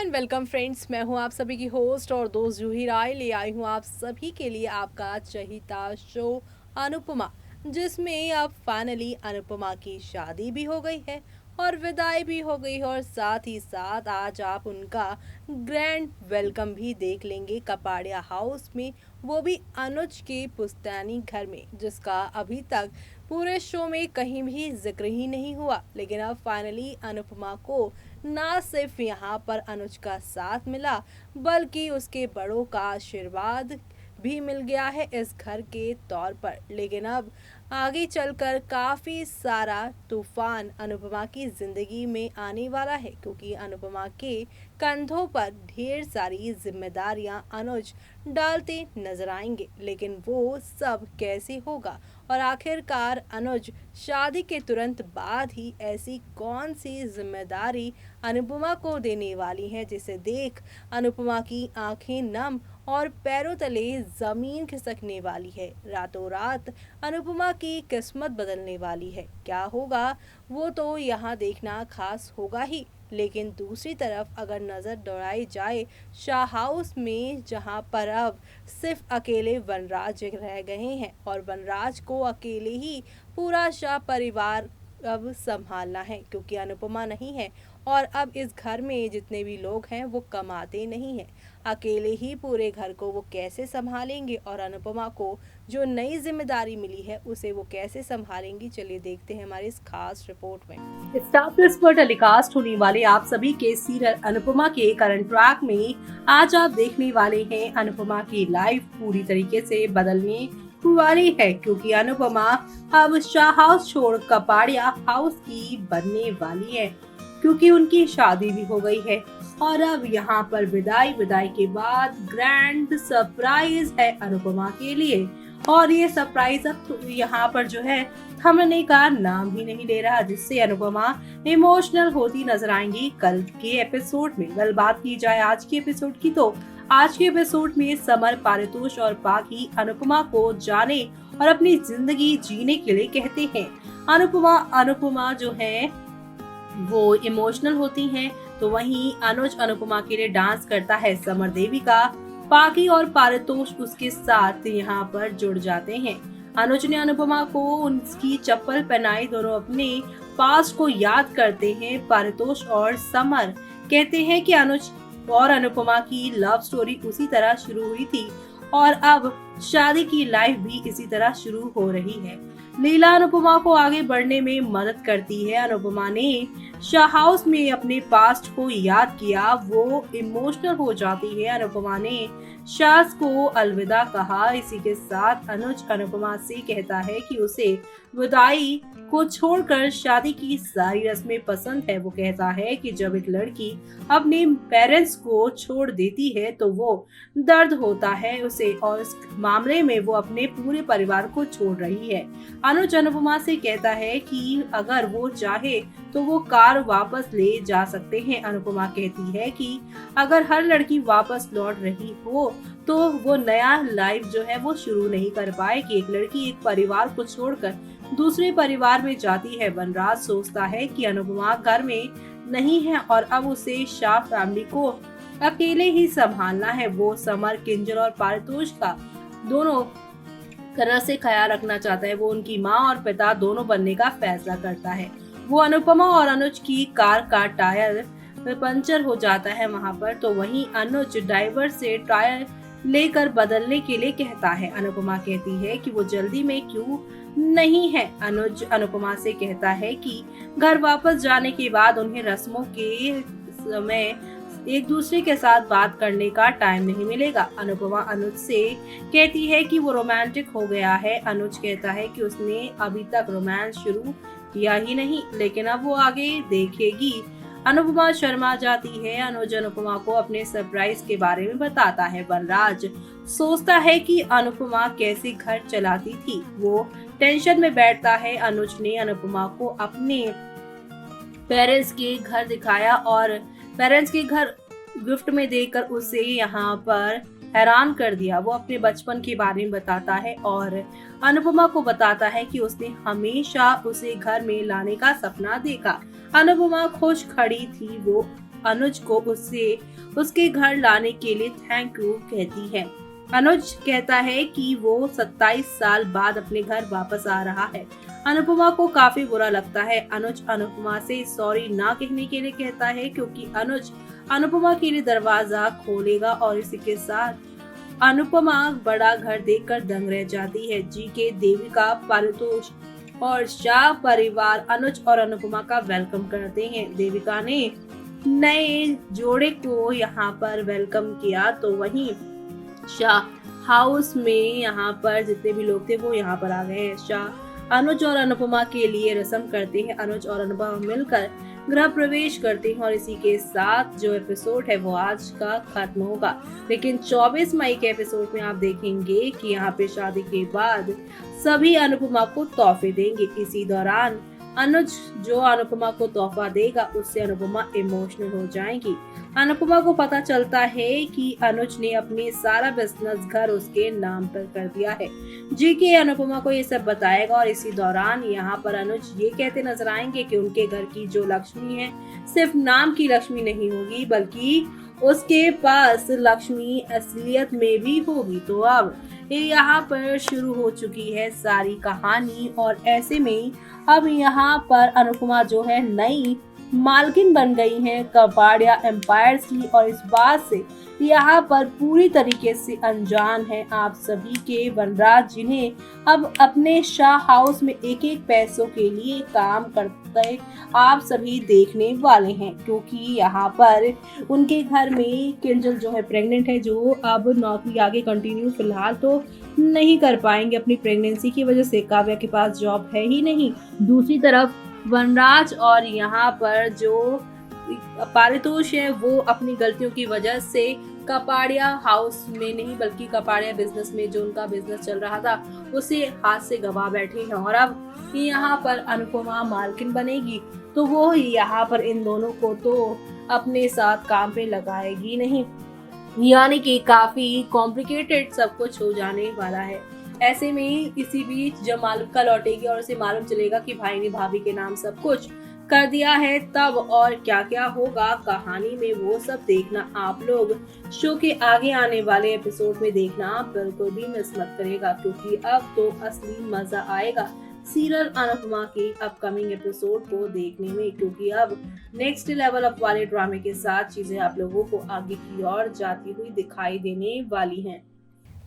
And welcome friends, मैं हूं आप सभी की होस्ट और दोस्त जूही राय। ले आई हूं आप सभी के लिए आपका चहीता शो अनुपमा, जिसमें अब फाइनली अनुपमा की शादी भी हो गई है और विदाई भी हो गई है और साथ ही साथ आज आप उनका ग्रैंड वेलकम भी देख लेंगे कपाड़िया हाउस में, वो भी अनुज के पुश्तैनी घर में, जिसका अभी तक पूरे शो में कहीं भी जिक्र ही नहीं हुआ। लेकिन अब फाइनली अनुपमा को ना सिर्फ यहाँ पर अनुज का साथ मिला, बल्कि उसके बड़ों का आशीर्वाद भी मिल गया है इस घर के तौर पर। लेकिन अब आगे चलकर काफी सारा तूफान अनुपमा की जिंदगी में आने वाला है, क्योंकि अनुपमा के कंधों पर ढेर सारी जिम्मेदारियां अनुज डालते नजर आएंगे। लेकिन वो सब कैसे होगा और आखिरकार अनुज शादी के तुरंत बाद ही ऐसी कौन सी जिम्मेदारी अनुपमा को देने वाली है, जिसे देख अनुपमा की आंखें नम और पैरों तले जमीन खिसकने वाली है। रातों रात अनुपमा की किस्मत बदलने वाली है। क्या होगा वो तो यहाँ देखना खास होगा ही। लेकिन दूसरी तरफ अगर नज़र दौड़ाई जाए शाह हाउस में, जहाँ पर अब सिर्फ अकेले वनराज रह गए हैं और वनराज को अकेले ही पूरा शाह परिवार अब संभालना है, क्योंकि अनुपमा नहीं है और अब इस घर में जितने भी लोग हैं वो कमाते नहीं हैं। अकेले ही पूरे घर को वो कैसे संभालेंगे और अनुपमा को जो नई जिम्मेदारी मिली है उसे वो कैसे संभालेंगी, चलिए देखते हैं हमारी इस खास रिपोर्ट में। स्टार प्लस पर टेलीकास्ट होने वाले आप सभी के सीरियल अनुपमा के करंट ट्रैक में आज आप देखने वाले हैं अनुपमा की लाइफ पूरी तरीके से बदलने वाली है, क्योंकि अनुपमा अब शाह हाउस छोड़ कपाड़िया हाउस की बनने वाली है, क्योंकि उनकी शादी भी हो गई है और अब यहाँ पर विदाई के बाद ग्रैंड सरप्राइज है अनुपमा के लिए। और ये सरप्राइज अब तो यहाँ पर जो है थमने का नाम ही नहीं ले रहा, जिससे अनुपमा इमोशनल होती नजर आएंगी कल के एपिसोड में। कल बात की जाए आज के एपिसोड की, तो आज के एपिसोड में समर, पारितोष और पाखी अनुपमा को जाने और अपनी जिंदगी जीने के लिए कहते हैं। अनुपमा जो है वो इमोशनल होती हैं, तो वहीं अनुज अनुपमा के लिए डांस करता है। समर देविका, पाखी और पारितोष उसके साथ यहाँ पर जुड़ जाते हैं। अनुज ने अनुपमा को उनकी चप्पल पहनाई, दोनों अपने पास्ट को याद करते हैं। पारितोष और समर कहते हैं कि अनुज और अनुपमा की लव स्टोरी उसी तरह शुरू हुई थी और अब शादी की लाइफ भी इसी तरह शुरू हो रही है। लीला अनुपमा को आगे बढ़ने में मदद करती है। अनुपमा ने शाह हाउस में अपने पास्ट को याद किया, वो इमोशनल हो जाती है। अनुपमा ने शास को अलविदा कहा। इसी के साथ अनुज अनुपमा से कहता है कि उसे विदाई को छोड़कर शादी की सारी रस्में पसंद है। वो कहता है कि जब एक लड़की अपने पेरेंट्स को छोड़ देती है तो वो दर्द होता है उसे, और इस मामले में वो अपने पूरे परिवार को छोड़ रही है। अनुज अनुपमा से कहता है कि अगर वो चाहे तो वो कार वापस ले जा सकते हैं। अनुपमा कहती है कि अगर हर लड़की वापस लौट रही हो तो वो नया लाइफ जो है वो शुरू नहीं कर पाएगी। एक लड़की एक परिवार को छोड़कर दूसरे परिवार में जाती है। वनराज सोचता है कि अनुपमा घर में नहीं है और अब उसे शाह फैमिली को अकेले ही संभालना है। वो समर, किंजल और पारितोष का दोनों तरह से ख्याल रखना चाहता है। वो उनकी माँ और पिता दोनों बनने का फैसला करता है। वो अनुपमा और अनुज की कार का टायर पंचर हो जाता है वहाँ पर, तो वहीं अनुज ड्राइवर से टायर लेकर बदलने के लिए कहता है। अनुपमा कहती है कि वो जल्दी में क्यों नहीं है। अनुज अनुपमा से कहता है कि घर वापस जाने के बाद उन्हें रस्मों के समय एक दूसरे के साथ बात करने का टाइम नहीं मिलेगा। अनुपमा अनुज से कहती है कि वो रोमांटिक हो गया है। अनुज कहता है कि उसने अभी तक रोमांस शुरू किया ही नहीं, लेकिन अब वो आगे देखेगी। अनुपमा शर्मा जाती है। अनुज अनुपमा को अपने सरप्राइज के बारे में बताता है। वनराज सोचता है कि अनुपमा कैसे घर चलाती थी, वो टेंशन में बैठता है। अनुज ने अनुपमा को अपने पेरेंट्स के घर दिखाया और पेरेंट्स के घर गिफ्ट में देकर उसे यहाँ पर हैरान कर दिया। वो अपने बचपन के बारे में बताता है और अनुपमा को बताता है कि उसने हमेशा उसे घर में लाने का सपना देखा। अनुपमा खुश खड़ी थी। वो अनुज को उसके घर लाने के लिए थैंक यू कहती है। अनुज कहता है कि वो 27 साल बाद अपने घर वापस आ रहा है। अनुपमा को काफी बुरा लगता है। अनुज अनुपमा से सॉरी ना कहने के लिए कहता है क्योंकि अनुज अनुपमा के लिए दरवाजा खोलेगा और इसी के साथ अनुपमा बड़ा घर देखकर दंग रह जाती है। जीके, देविका, पारितोष और शाह परिवार अनुज और अनुपमा का वेलकम करते हैं। देविका ने नए जोड़े को यहाँ पर वेलकम किया तो वहीं शाह हाउस में यहाँ पर जितने भी लोग थे वो यहाँ पर आ गए हैं। शाह अनुज और अनुपमा के लिए रस्म करते हैं। अनुज और अनुपमा मिलकर गृह प्रवेश करते हैं और इसी के साथ जो एपिसोड है वो आज का खत्म होगा। लेकिन 24 मई के एपिसोड में आप देखेंगे कि यहाँ पे शादी के बाद सभी अनुपमा को तोहफे देंगे। इसी दौरान अनुज जो अनुपमा को तोहफा देगा उससे अनुपमा इमोशनल हो जाएंगी। अनुपमा को पता चलता है कि अनुज ने अपनी सारा बिजनेस घर उसके नाम पर कर दिया है। जीके अनुपमा को ये सब बताएगा और इसी दौरान यहाँ पर अनुज ये कहते नजर आएंगे कि उनके घर की जो लक्ष्मी है सिर्फ नाम की लक्ष्मी नहीं होगी बल्कि उसके पास लक्ष्मी असलियत में भी होगी। तो अब यहाँ पर शुरू हो चुकी है सारी कहानी और ऐसे में अब यहाँ पर अनुपमा जो है नई मालकिन बन गई हैं कपाड़िया एम्पायर्स की और इस बात से यहाँ पर पूरी तरीके से अनजान है आप सभी के वनराज, जिन्हें अब अपने शाह हाउस में एक एक पैसों के लिए काम करते आप सभी देखने वाले हैं। क्योंकि यहाँ पर उनके घर में किंजल जो है प्रेग्नेंट है, जो अब नौकरी आगे कंटिन्यू फिलहाल तो नहीं कर पाएंगे अपनी प्रेगनेंसी की वजह से। काव्या के पास जॉब है ही नहीं। दूसरी तरफ वनराज और यहाँ पर जो पारितोष है वो अपनी गलतियों की वजह से कपाड़िया हाउस में नहीं बल्कि कपाड़िया बिजनेस में जो उनका बिजनेस चल रहा था उसे हाथ से गवा बैठे हैं और अब यहाँ पर अनुपमा मालकिन बनेगी तो वो यहाँ पर इन दोनों को तो अपने साथ काम पे लगाएगी नहीं, यानी कि काफी कॉम्प्लिकेटेड सब कुछ हो जाने वाला है। ऐसे में इसी बीच जब मालूका लौटेगी और उसे मालूम चलेगा कि भाई ने भाभी के नाम सब कुछ कर दिया है तब और क्या क्या होगा कहानी में वो सब देखना आप लोग शो के आगे आने वाले एपिसोड में देखना बिल्कुल भी मिस मत करेगा, क्योंकि अब तो असली मजा आएगा सीरियल अनुपमा के अपकमिंग एपिसोड को देखने में, क्योंकि अब नेक्स्ट लेवल अप वाले ड्रामे के साथ चीजें आप लोगों को आगे की ओर जाती हुई दिखाई देने वाली हैं।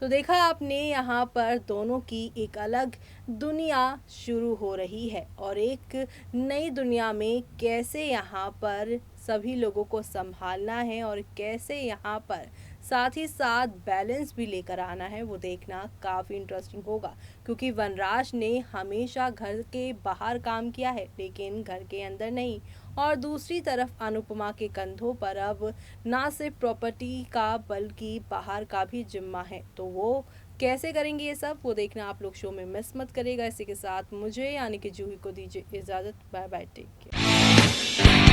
तो देखा आपने यहाँ पर दोनों की एक अलग दुनिया शुरू हो रही है और एक नई दुनिया में कैसे यहाँ पर सभी लोगों को संभालना है और कैसे यहाँ पर साथ ही साथ बैलेंस भी लेकर आना है वो देखना काफ़ी इंटरेस्टिंग होगा। क्योंकि वनराज ने हमेशा घर के बाहर काम किया है लेकिन घर के अंदर नहीं, और दूसरी तरफ अनुपमा के कंधों पर अब ना सिर्फ प्रॉपर्टी का बल्कि बाहर का भी जिम्मा है। तो वो कैसे करेंगे ये सब वो देखना आप लोग शो में मिस मत करेगा। इसी के साथ मुझे यानी कि जूही को दीजिए इजाज़त। Bye bye, take care.